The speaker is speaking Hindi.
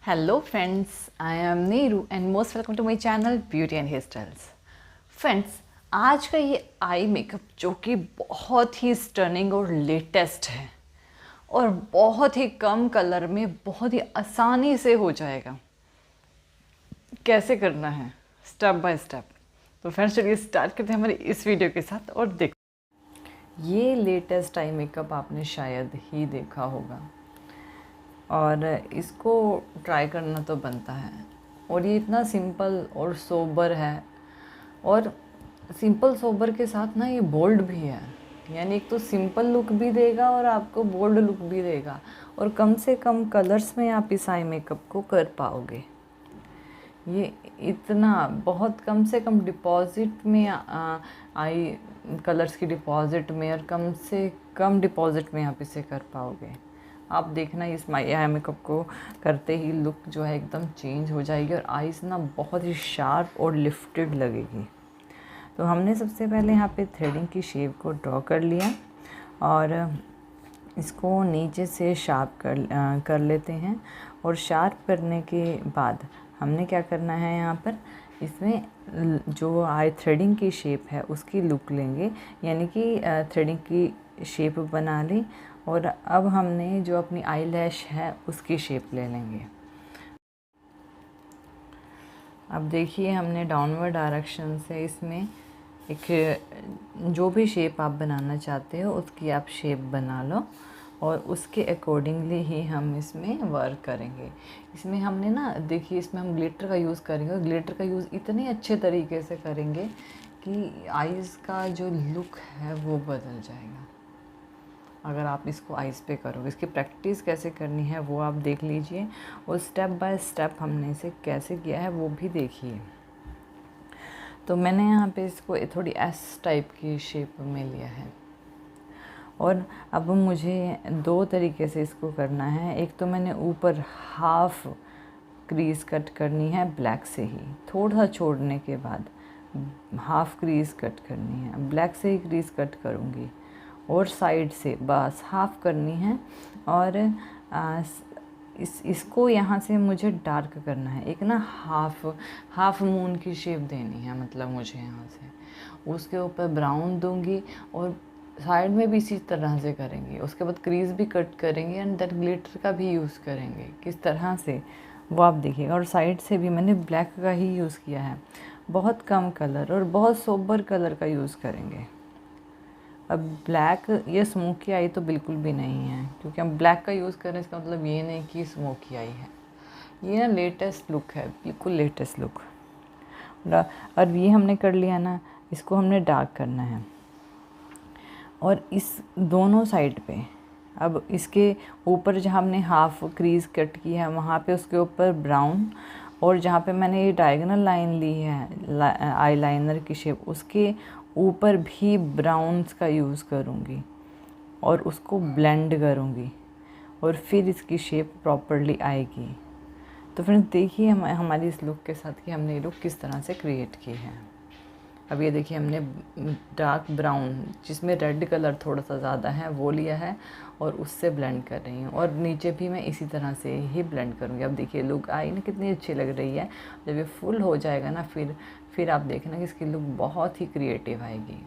Hello friends, I am Neeru and most welcome to my channel Beauty and Hairstyles. Friends, आज का ये आई मेकअप जो कि बहुत ही स्टनिंग और लेटेस्ट है और बहुत ही कम कलर में बहुत ही आसानी से हो जाएगा। कैसे करना है स्टेप बाय स्टेप। तो फ्रेंड्स चलिए स्टार्ट करते हैं हमारी इस वीडियो के साथ और देखते। ये लेटेस्ट आई मेकअप आपने शायद ही देखा होगा और इसको ट्राई करना तो बनता है। और ये इतना सिंपल और सोबर है और सिंपल सोबर के साथ ना ये बोल्ड भी है। यानी एक तो सिंपल लुक भी देगा और आपको बोल्ड लुक भी देगा और कम से कम कलर्स में आप इस आई मेकअप को कर पाओगे। ये इतना बहुत कम से कम डिपॉजिट में आई कलर्स की डिपॉजिट में और कम से कम डिपॉजिट में आप इसे कर पाओगे। आप देखना इस आई मेकअप को करते ही लुक जो है एकदम चेंज हो जाएगी और आईज ना बहुत ही शार्प और लिफ्टेड लगेगी। तो हमने सबसे पहले यहाँ पे थ्रेडिंग की शेप को ड्रॉ कर लिया और इसको नीचे से शार्प कर लेते हैं। और शार्प करने के बाद हमने क्या करना है, यहाँ पर इसमें जो आई थ्रेडिंग की शेप है उसकी लुक लेंगे, यानी कि थ्रेडिंग की शेप बना ली और अब हमने जो अपनी आई लैश है उसकी शेप ले लेंगे। अब देखिए हमने डाउनवर्ड डायरेक्शन से इसमें एक जो भी शेप आप बनाना चाहते हो उसकी आप शेप बना लो और उसके अकॉर्डिंगली ही हम इसमें वर्क करेंगे। इसमें हमने ना देखिए इसमें हम ग्लिटर का यूज़ करेंगे और ग्लिटर का यूज़ इतने अच्छे तरीके से करेंगे कि आईज़ का जो लुक है वो बदल जाएगा अगर आप इसको आईज़ पे करोगे। इसकी प्रैक्टिस कैसे करनी है वो आप देख लीजिए और स्टेप बाय स्टेप हमने इसे कैसे किया है वो भी देखिए। तो मैंने यहाँ पे इसको थोड़ी एस टाइप की शेप में लिया है और अब मुझे दो तरीके से इसको करना है। एक तो मैंने ऊपर हाफ क्रीज कट करनी है ब्लैक से ही, थोड़ा छोड़ने के बाद हाफ क्रीज कट करनी है, ब्लैक से ही क्रीज कट करूँगी और साइड से बस हाफ करनी है। और इसको यहाँ से मुझे डार्क करना है, एक ना हाफ मून की शेप देनी है, मतलब मुझे यहाँ से उसके ऊपर ब्राउन दूंगी और साइड में भी इसी तरह से करेंगे। उसके बाद क्रीज भी कट करेंगे एंड देन ग्लिटर का भी यूज़ करेंगे किस तरह से वो आप देखिएगा। और साइड से भी मैंने ब्लैक का ही यूज़ किया है, बहुत कम कलर और बहुत सोबर कलर का यूज़ करेंगे। अब ब्लैक ये स्मोकी आई तो बिल्कुल भी नहीं है, क्योंकि हम ब्लैक का यूज़ कर रहे हैं इसका मतलब ये नहीं कि स्मोकी आई है। ये ना लेटेस्ट लुक है, बिल्कुल लेटेस्ट लुक। और ये हमने कर लिया ना, इसको हमने डार्क करना है और इस दोनों साइड पे अब इसके ऊपर जहाँ हमने हाफ क्रीज कट की है वहाँ पे उसके ऊपर ब्राउन और जहाँ पे मैंने ये डायगोनल लाइन ली है आई लाइनर की शेप उसके ऊपर भी ब्राउन्स का यूज़ करूँगी और उसको ब्लेंड करूँगी और फिर इसकी शेप प्रॉपरली आएगी। तो फ्रेंड्स देखिए हमारी इस लुक के साथ कि हमने ये लुक किस तरह से क्रिएट की है। अब ये देखिए हमने डार्क ब्राउन जिसमें रेड कलर थोड़ा सा ज़्यादा है वो लिया है और उससे ब्लेंड कर रही हूँ और नीचे भी मैं इसी तरह से ही ब्लेंड करूँगी। अब देखिए लुक आई ना कितनी अच्छी लग रही है। जब ये फुल हो जाएगा ना फिर आप देखना कि इसकी लुक बहुत ही क्रिएटिव आएगी।